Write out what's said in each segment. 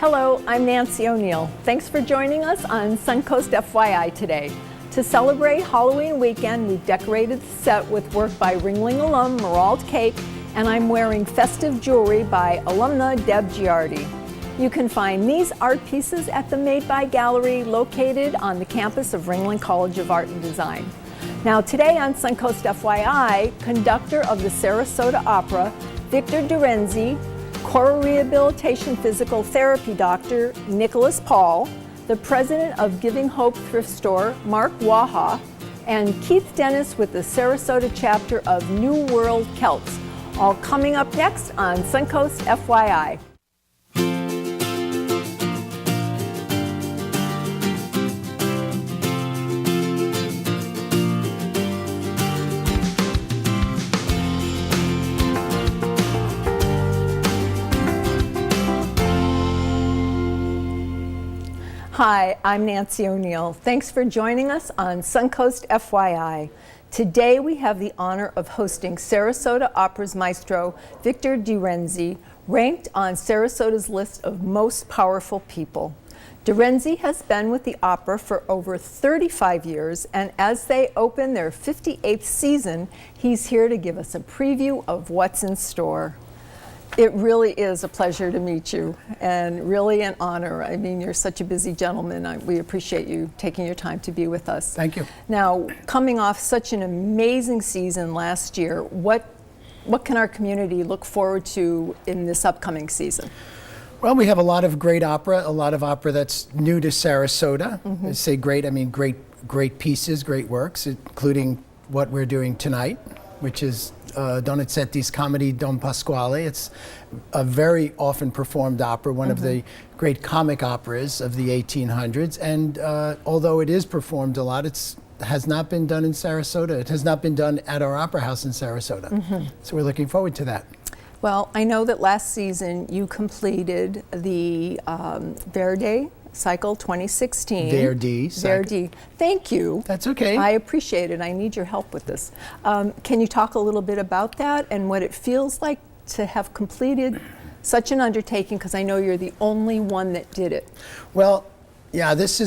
Hello, I'm Nancy O'Neill. Thanks for joining us on SUNCOAST FYI today. To celebrate Halloween weekend, we've decorated the set with work by Ringling alum Merald Cake, and I'm wearing festive jewelry by alumna Deb Giardi. You can find these art pieces at the Made By Gallery located on the campus of Ringling College of Art and Design. Now today on SUNCOAST FYI, conductor of the Sarasota Opera, Victor Durenzi, choral rehabilitation physical therapy doctor, Nicholas Paul, the president of Giving Hope Thrift Store, Mark Waha, and Keith Dennis with the Sarasota chapter of New World Celts, all coming up next on SUNCOAST FYI. Hi, I'm Nancy O'Neill. Thanks for joining us on SUNCOAST FYI. Today we have the honor of hosting Sarasota Opera's maestro, Victor Durenzi, ranked on Sarasota's list of most powerful people. Durenzi has been with the opera for over 35 years, and as they open their 58th season, he's here to give us a preview of what's in store. It really is a pleasure to meet you, and really an honor. I mean, you're such a busy gentleman. We appreciate you taking your time to be with us. Thank you. Now, coming off such an amazing season last year, what can our community look forward to in this upcoming season? Well, we have a lot of great opera, a lot of opera that's new to Sarasota. I say great, I mean great pieces, great works, including what we're doing tonight, which is Donizetti's comedy Don Pasquale. It's a very often performed opera, one of the great comic operas of the 1800s. And although it is performed a lot, it has not been done in Sarasota. It has not been done at our opera house in Sarasota. So we're looking forward to that. Well, I know that last season you completed the Verdi Cycle 2016. Verdi. Verdi. Thank you. That's okay. I appreciate it. I need your help with this. Can you talk a little bit about that and what it feels like to have completed such an undertaking? Because I know you're the only one that did it. Well, yeah, this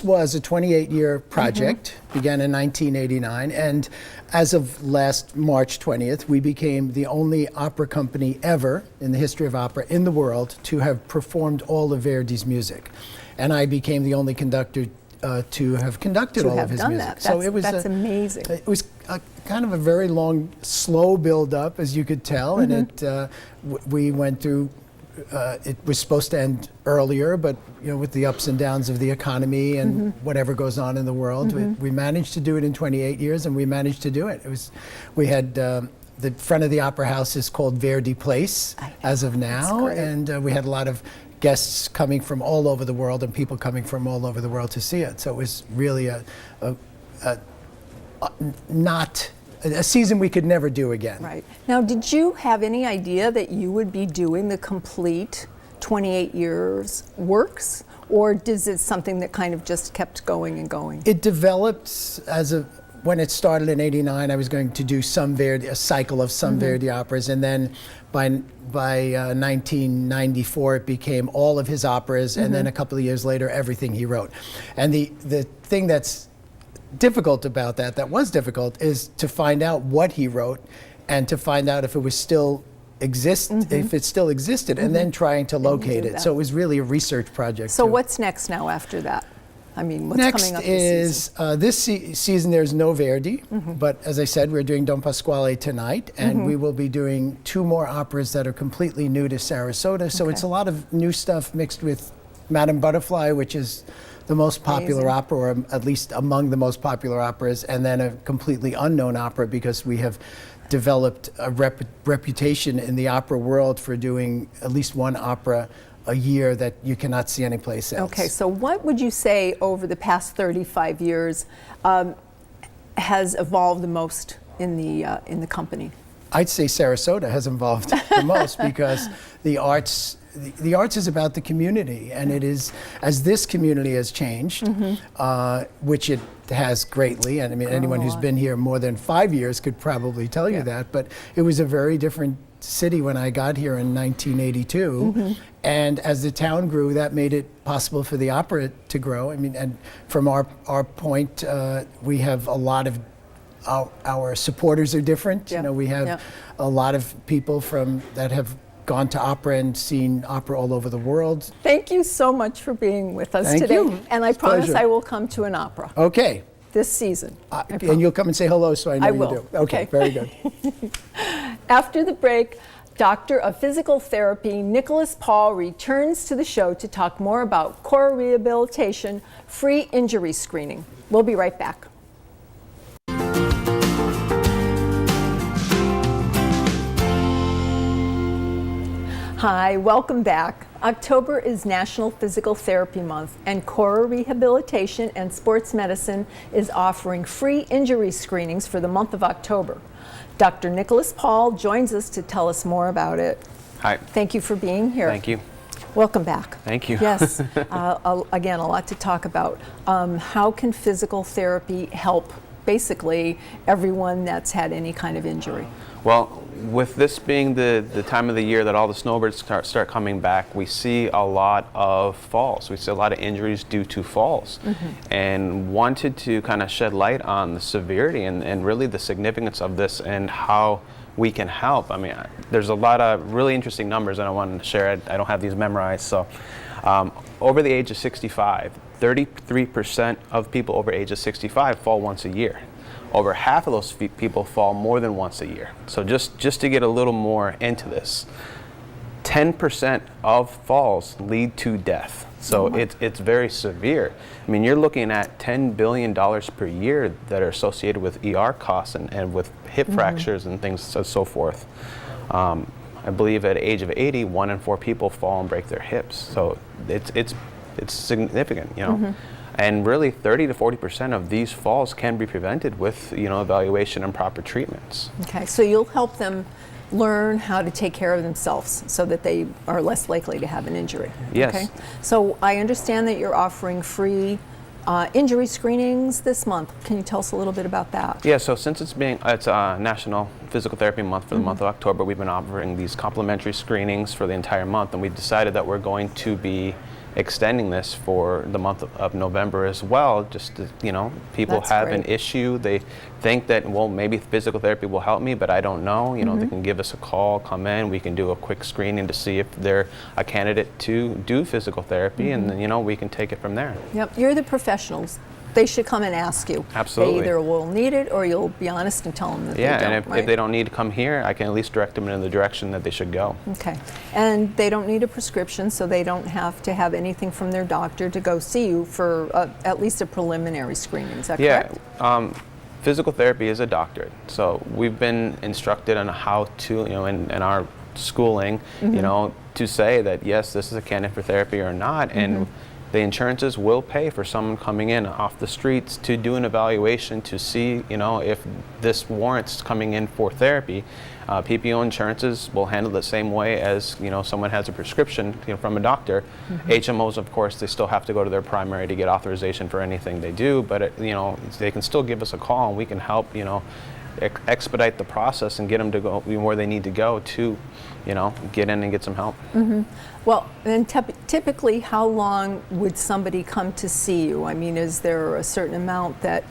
was a 28-year project, began in 1989, and as of last March 20th, we became the only opera company ever in the history of opera in the world to have performed all of Verdi's music. And I became the only conductor to have conducted all of his music. That's amazing. It was kind of a very long, slow build-up, as you could tell, and we went through. It was supposed to end earlier, but with the ups and downs of the economy and whatever goes on in the world, we managed to do it in 28 years, and we managed to do it. We had the front of the opera house is called Verdi Place as of now, and we had a lot of guests coming from all over the world and people coming from all over the world to see it. So it was really not a season we could never do again. Right. Now, did you have any idea that you would be doing the complete 28 years works, or is it something that kind of just kept going and going? It developed when it started in '89, I was going to do some Verdi, a cycle of some Verdi operas, and then by 1994 it became all of his operas, and then a couple of years later everything he wrote. And the thing that's difficult about that was difficult, is to find out what he wrote and to find out if it was still if it still existed, and then trying to locate it. So it was really a research project. So what's next now after that? I mean, what's next coming up this season? This season there's no Verdi, but as I said, we're doing Don Pasquale tonight, and we will be doing 2 more operas that are completely new to Sarasota. So it's a lot of new stuff mixed with Madame Butterfly, which is the most popular opera, or at least among the most popular operas, and then a completely unknown opera, because we have developed a reputation in the opera world for doing at least one opera a year that you cannot see anyplace else. Okay, so what would you say over the past 35 years has evolved the most in the company? I'd say Sarasota has evolved the most, because the arts is about the community, and it is, as this community has changed, which it has greatly, and I mean anyone who's been here more than 5 years could probably tell you that, but it was a very different city when I got here in 1982. And as the town grew, that made it possible for the opera to grow. I mean, and from our point, we have a lot of our supporters are different. Yeah. You know, we have a lot of people that have gone to opera and seen opera all over the world. Thank you so much for being with us Thank today. you. And I It's a promise pleasure. I will come to an opera Okay. this season. And you'll come and say hello so I know I you will. do. Okay, very good. After the break, Doctor of Physical Therapy Nicholas Paul returns to the show to talk more about core rehabilitation, free injury screening. We'll be right back. Hi, welcome back. October is National Physical Therapy Month, and Core Rehabilitation and Sports Medicine is offering free injury screenings for the month of October. Dr. Nicholas Paul joins us to tell us more about it. Hi. Thank you for being here. Thank you. Welcome back. Thank you. Yes, again, a lot to talk about. How can physical therapy help basically everyone that's had any kind of injury? Well, with this being the time of the year that all the snowbirds start coming back, we see a lot of falls. We see a lot of injuries due to falls. And wanted to kind of shed light on the severity and really the significance of this and how we can help. I mean, there's a lot of really interesting numbers that I wanted to share. I don't have these memorized. So over the age of 65, 33% of people over age of 65 fall once a year. Over half of those people fall more than once a year. So just to get a little more into this, 10% of falls lead to death. So it's very severe. I mean, you're looking at $10 billion per year that are associated with ER costs and with hip fractures and things so forth. I believe at the age of 80, 1 in 4 people fall and break their hips. So it's significant, you know. And really 30 to 40% of these falls can be prevented with, you know, evaluation and proper treatments. Okay, so you'll help them learn how to take care of themselves so that they are less likely to have an injury. Yes. Okay? So I understand that you're offering free injury screenings this month. Can you tell us a little bit about that? Yeah, so since it's National Physical Therapy Month for the month of October, we've been offering these complimentary screenings for the entire month, and we've decided that we're going to be extending this for the month of November as well. Just to, you know, people That's have great. an issue, they think that, well, maybe physical therapy will help me, but I don't know. You know, they can give us a call, come in, we can do a quick screening to see if they're a candidate to do physical therapy, and then, you know, we can take it from there. Yep, you're the professionals. They should come and ask you. Absolutely. They either will need it or you'll be honest and tell them that Yeah, they don't. and if they don't need to come here, I can at least direct them in the direction that they should go. Okay, and they don't need a prescription, so they don't have to have anything from their doctor to go see you for at least a preliminary screening. Is that correct? Yeah, physical therapy is a doctorate, so we've been instructed on how to, you know, in our schooling, you know, to say that yes, this is a candidate for therapy or not, and the insurances will pay for someone coming in off the streets to do an evaluation to see, you know, if this warrants coming in for therapy. PPO insurances will handle the same way as, you know, someone has a prescription, you know, from a doctor. HMOs, of course, they still have to go to their primary to get authorization for anything they do, but you know, they can still give us a call and we can help, you know, expedite the process and get them to go where they need to go to, you know, get in and get some help. Well, and typically, how long would somebody come to see you? I mean, is there a certain amount that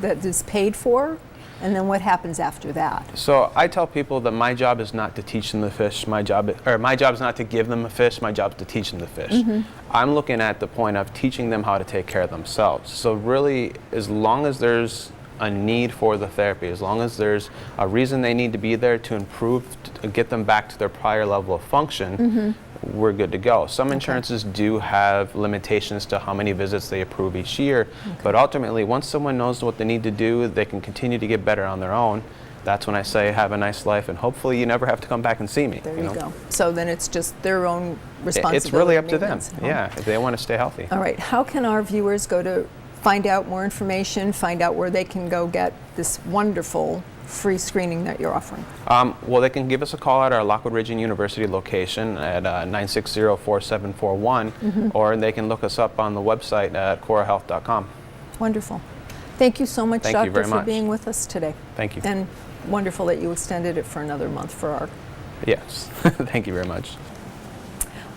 is paid for? And then what happens after that? So I tell people that my job is not to teach them to fish. My job is not to give them a fish. My job is to teach them to fish. I'm looking at the point of teaching them how to take care of themselves. So really, as long as there's a need for the therapy, as long as there's a reason they need to be there to improve, to get them back to their prior level of function, we're good to go. Some insurances do have limitations to how many visits they approve each year, but ultimately, once someone knows what they need to do, they can continue to get better on their own. That's when I say have a nice life, and hopefully you never have to come back and see me. There you go. So then it's just their own responsibility. It's really up to them, maintenance. yeah, if they want to stay healthy. All right, how can our viewers go to find out more information, find out where they can go get this wonderful free screening that you're offering? Well, they can give us a call at our Lockwood Region University location at 960-4741, or they can look us up on the website at corahealth.com. Wonderful. Thank you so much, Thank you Doctor, very for much. being with us today. Thank you. And wonderful that you extended it for another month for our Yes. Thank you very much.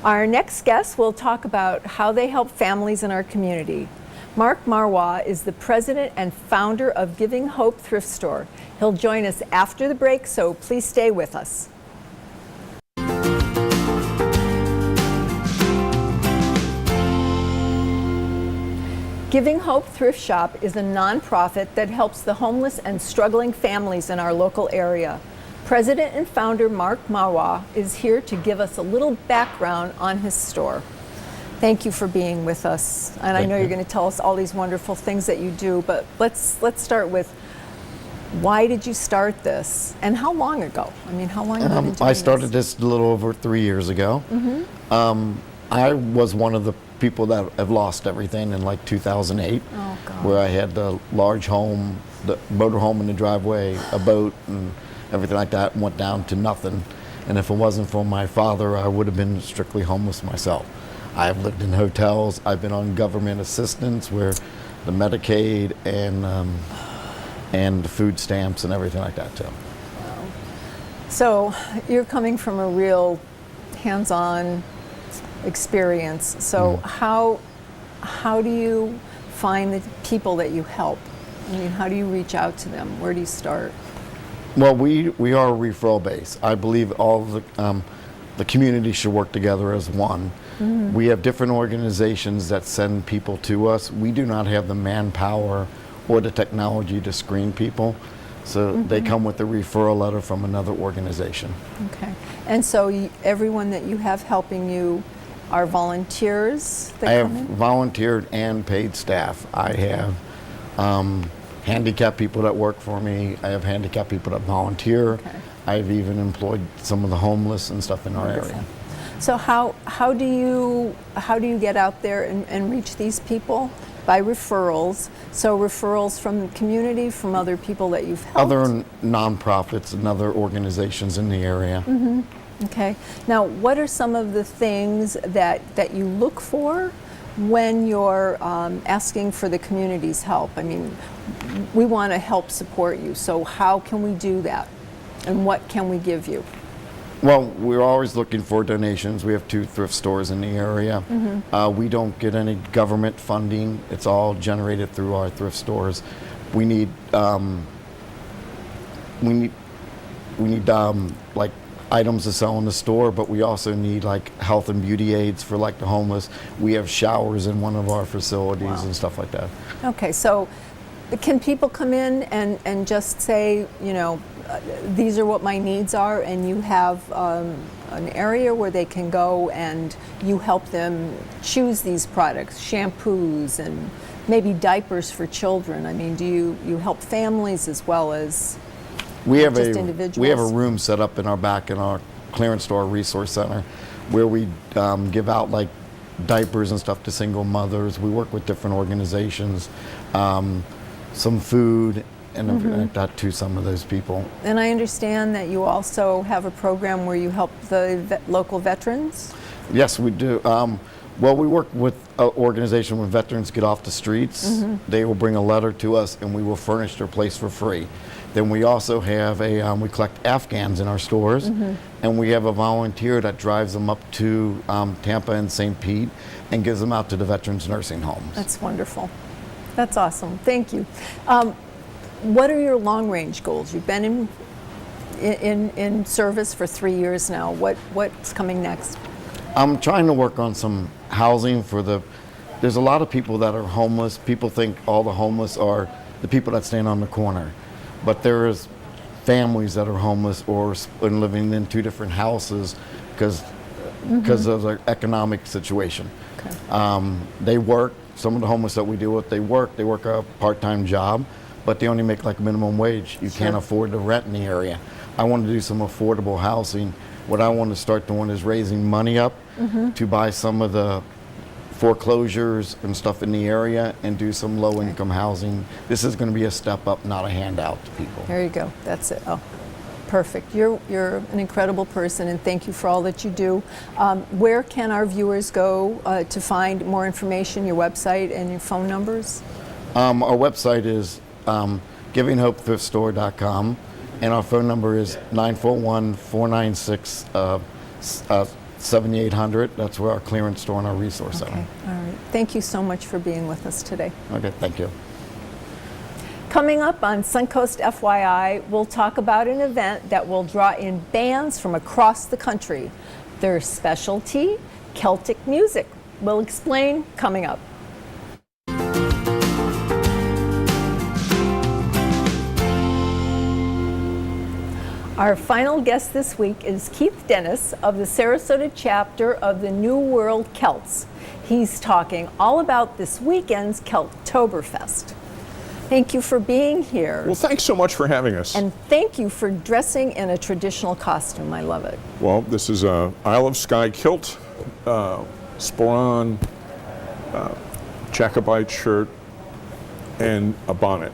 Our next guest will talk about how they help families in our community. Mark Marwa is the president and founder of Giving Hope Thrift Store. He'll join us after the break, so please stay with us. Giving Hope Thrift Shop is a nonprofit that helps the homeless and struggling families in our local area. President and founder Mark Marwa is here to give us a little background on his store. Thank you for being with us. And I know you're going to tell us all these wonderful things that you do, but let's start with, why did you start this and how long ago? I mean, how long have you been doing I started this a little over 3 years ago. I was one of the people that have lost everything in like 2008, where I had the large home, the motor home in the driveway, a boat, and everything like that went down to nothing. And if it wasn't for my father, I would have been strictly homeless myself. I've lived in hotels. I've been on government assistance, where the Medicaid and the food stamps and everything like that too. So you're coming from a real hands-on experience. So how do you find the people that you help? I mean, how do you reach out to them? Where do you start? Well, we are a referral base. I believe all of the community should work together as one. We have different organizations that send people to us. We do not have the manpower or the technology to screen people, so they come with a referral letter from another organization. Okay. And so everyone that you have helping you are volunteers that I have come in? volunteered and paid staff. I have handicapped people that work for me. I have handicapped people that volunteer. Okay. I've even employed some of the homeless and stuff in our area. So how do you get out there and reach these people? By referrals. So referrals from the community, from other people that you've helped? Other nonprofits and other organizations in the area. Okay. Now, what are some of the things that you look for when you're asking for the community's help? I mean, we want to help support you, so how can we do that? And what can we give you? Well, we're always looking for donations. We have 2 thrift stores in the area. We don't get any government funding. It's all generated through our thrift stores. We need like items to sell in the store, but we also need like health and beauty aids for like the homeless. We have showers in one of our facilities and stuff like that. Okay, so can people come in and just say, you know, these are what my needs are, and you have an area where they can go and you help them choose these products, shampoos and maybe diapers for children? I mean, do you help families as well as just individuals? We have a room set up in our back in our clearance store resource center where we give out like diapers and stuff to single mothers. We work with different organizations, some food and everything like that to some of those people. And I understand that you also have a program where you help the local veterans? Yes, we do. Well, we work with an organization when veterans get off the streets. They will bring a letter to us and we will furnish their place for free. Then we also have we collect Afghans in our stores, and we have a volunteer that drives them up to Tampa and St. Pete and gives them out to the veterans nursing homes. That's wonderful. That's awesome. Thank you. What are your long-range goals? You've been in service for 3 years now. What's coming next? I'm trying to work on some housing for there's a lot of people that are homeless. People think all the homeless are the people that stand on the corner. But there is families that are homeless or living in 2 different houses because of their economic situation. Okay. They work. Some of the homeless that we deal with, they work a part-time job, but they only make like minimum wage. You can't afford to rent in the area. I want to do some affordable housing. What I want to start doing is raising money up to buy some of the foreclosures and stuff in the area and do some low-income housing. This is going to be a step up, not a handout to people. There you go. That's it. Oh, perfect. You're an incredible person, and thank you for all that you do. Where can our viewers go to find more information, your website and your phone numbers? Our website is givinghopethriftstore.com, And our phone number is 941-496-7800. That's where our clearance store and our resource Okay, center. all right. Thank you so much for being with us today. Okay, thank you. Coming up on Suncoast FYI, we'll talk about an event that will draw in bands from across the country. Their specialty, Celtic music. We'll explain coming up. Our final guest this week is Keith Dennis of the Sarasota chapter of the New World Celts. He's talking all about this weekend's Celtoberfest. Thank you for being here. Well, thanks so much for having us. And thank you for dressing in a traditional costume. I love it. Well, this is a Isle of Skye kilt, sporan, Jacobite shirt, and a bonnet.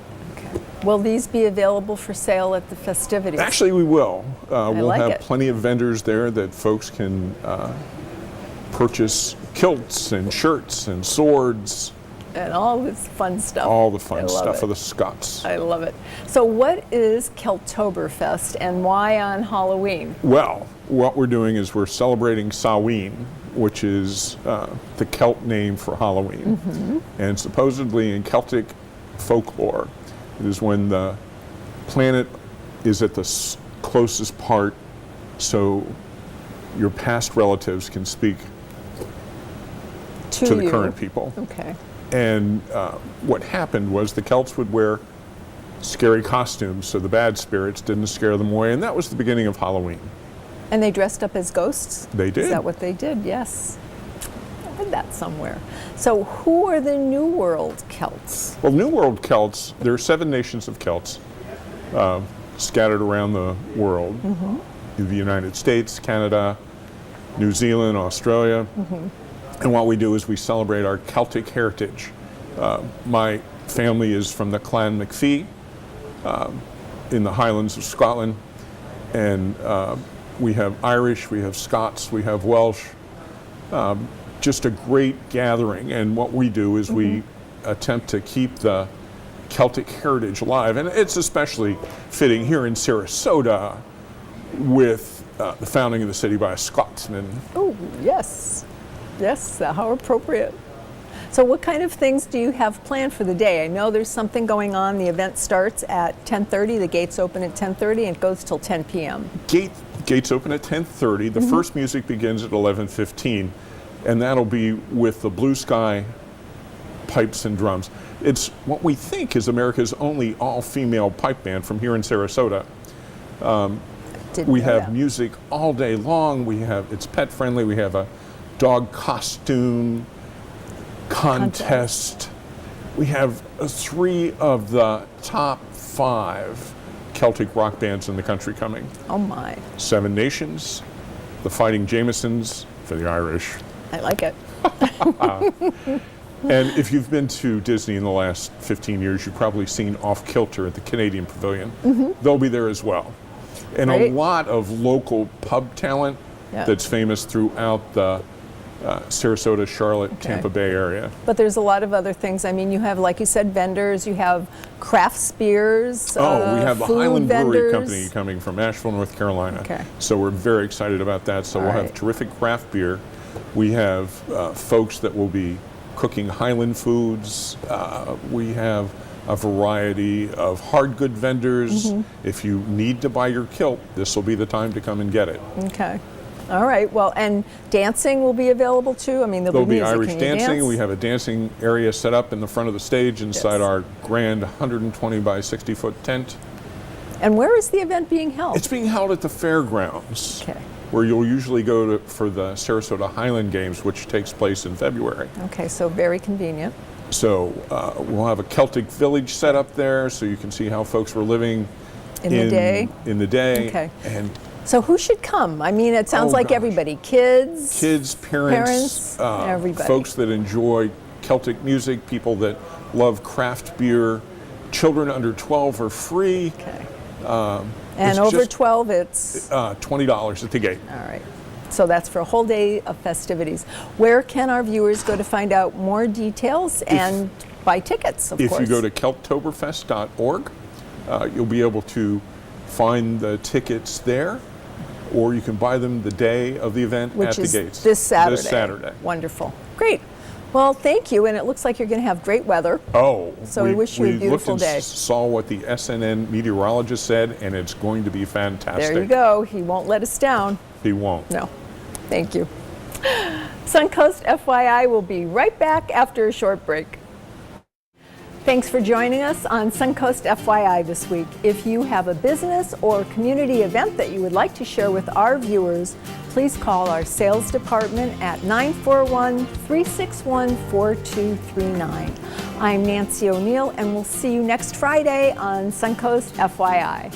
Will these be available for sale at the festivities? Actually, we will. We'll like have it. plenty of vendors there that folks can purchase kilts and shirts and swords, And all this fun stuff. all the I fun love stuff it. of the Scots. I love it. So what is Celtoberfest and why on Halloween? Well, what we're doing is we're celebrating Samhain, which is the Celt name for Halloween. And supposedly in Celtic folklore, it is when the planet is at the closest part, so your past relatives can speak to the you. current people. Okay. And what happened was the Celts would wear scary costumes so the bad spirits didn't scare them away, and that was the beginning of Halloween. And they dressed up as ghosts? They did. Is that what they did? Yes. I read that somewhere. So who are the New World Celts? Well, New World Celts, there are 7 nations of Celts scattered around the world. In the United States, Canada, New Zealand, Australia. And what we do is we celebrate our Celtic heritage. My family is from the Clan McPhee in the Highlands of Scotland. And we have Irish, we have Scots, we have Welsh. Just a great gathering, and what we do is we attempt to keep the Celtic heritage alive, and it's especially fitting here in Sarasota with the founding of the city by a Scotsman. Oh, yes. Yes, how appropriate. So what kind of things do you have planned for the day? I know there's something going on. The event starts at 10:30. The gates open at 10:30 and it goes till 10 p.m. Gates open at 10:30. The first music begins at 11:15, and that'll be with the Blue Sky pipes and drums. It's what we think is America's only all-female pipe band from here in Sarasota. Didn't We know have that. music all day long. It's pet friendly. We have a dog costume contest. We have 3 of the top 5 Celtic rock bands in the country coming. Oh my, 7 Nations, the Fighting Jamesons for the Irish. I like it. And if you've been to Disney in the last 15 years, you've probably seen Off Kilter at the Canadian Pavilion. They'll be there as well. And Great. a lot of local pub talent Yeah. that's famous throughout the Sarasota, Charlotte, Tampa Bay area. But there's a lot of other things. I mean, you have, like you said, vendors. You have craft beers. We have the food Highland Brewery vendors. Company coming from Asheville, North Carolina. Okay. So we're very excited about that. So All we'll right. have terrific craft beer. We have folks that will be cooking Highland foods. We have a variety of hard good vendors. If you need to buy your kilt, this will be the time to come and get it. Okay. All right. Well, and dancing will be available too. I mean, there'll There'll be music. Irish Can you dancing. dance? We have a dancing area set up in the front of the stage inside Yes. our grand 120 by 60 foot tent. And where is the event being held? It's being held at the fairgrounds, Okay. where you'll usually go for the Sarasota Highland Games, which takes place in February. Okay, so very convenient. So we'll have a Celtic village set up there, so you can see how folks were living In the day? In the day. Okay. And So who should come? I mean, it sounds Oh, like gosh. everybody. Kids? kids, parents, everybody. folks that enjoy Celtic music, people that love craft beer. Children under 12 are free. Okay. It's And over just- 12, it's, $20 at the gate. all right. So that's for a whole day of festivities. Where can our viewers go to find out more details and buy tickets, of If course? you go to kelttoberfest.org, you'll be able to find the tickets there, or you can buy them the day of the event Which at the is gates. this Saturday. This Saturday. Wonderful. Great. Well, thank you, and it looks like you're going to have great weather. Oh, So we wish you a beautiful looked and day. saw what the SNN meteorologist said, and it's going to be fantastic. There you go. He won't let us down. He won't. No. Thank you. SUNCOAST FYI will be right back after a short break. Thanks for joining us on SUNCOAST FYI this week. If you have a business or community event that you would like to share with our viewers, please call our sales department at 941-361-4239. I'm Nancy O'Neill, and we'll see you next Friday on SUNCOAST FYI.